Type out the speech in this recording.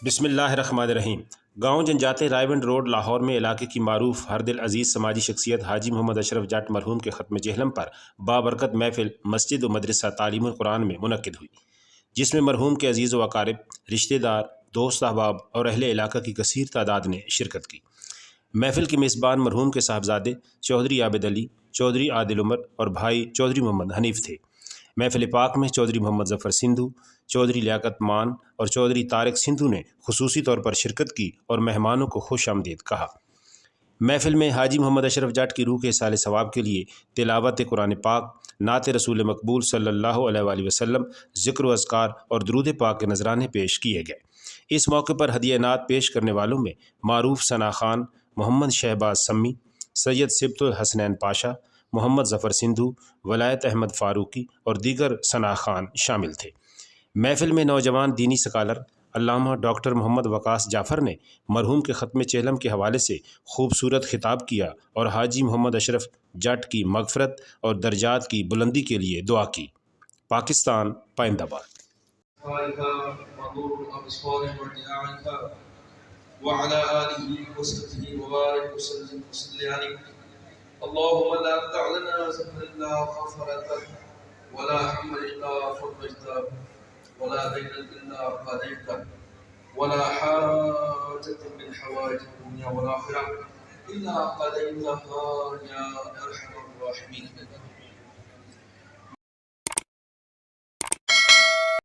بسم اللہ الرحمن الرحیم۔ گاؤں جنجاتے رائے بند روڈ لاہور میں علاقے کی معروف ہر دل عزیز سماجی شخصیت حاجی محمد اشرف جٹ مرحوم کے ختم جہلم پر بابرکت محفل مسجد و مدرسہ تعلیم القرآن میں منعقد ہوئی، جس میں مرحوم کے عزیز و اقارب، رشتہ دار، دوست احباب اور اہل علاقہ کی کثیر تعداد نے شرکت کی۔ محفل کے میزبان مرحوم کے صاحبزادے چودھری عابد علی، چودھری عادل عمر اور بھائی چودھری محمد حنیف تھے۔ محفل پاک میں چودھری محمد ظفر سندھو، چودھری لیاقت مان اور چودھری طارق سندھو نے خصوصی طور پر شرکت کی اور مہمانوں کو خوش آمدید کہا۔ محفل میں حاجی محمد اشرف جٹ کی روح کے اصال ثواب کے لیے تلاوت قرآن پاک، نعت رسول مقبول صلی اللہ علیہ وآلہ وسلم، ذکر و اذکار اور درود پاک کے نذرانے پیش کیے گئے۔ اس موقع پر ہدیہ نعت پیش کرنے والوں میں معروف ثنا خان، محمد شہباز سمی، سید سبط الحسنین پاشا، محمد ظفر سندھو، ولایت احمد فاروقی اور دیگر ثنا خان شامل تھے۔ محفل میں نوجوان دینی سکالر علامہ ڈاکٹر محمد وقاص جعفر نے مرحوم کے ختم چہلم کے حوالے سے خوبصورت خطاب کیا اور حاجی محمد اشرف جٹ کی مغفرت اور درجات کی بلندی کے لیے دعا کی۔ پاکستان پائندہ باد۔ وعلى آله وصحبه وبارك وسلم عليه اللهم لا تدع لنا ذنبا إلا غفرته ولا هما إلا فرجته ولا دينا إلا قضيته ولا حاجة من حوائج الدنيا والآخرة إلا قضيتها يا أرحم الراحمين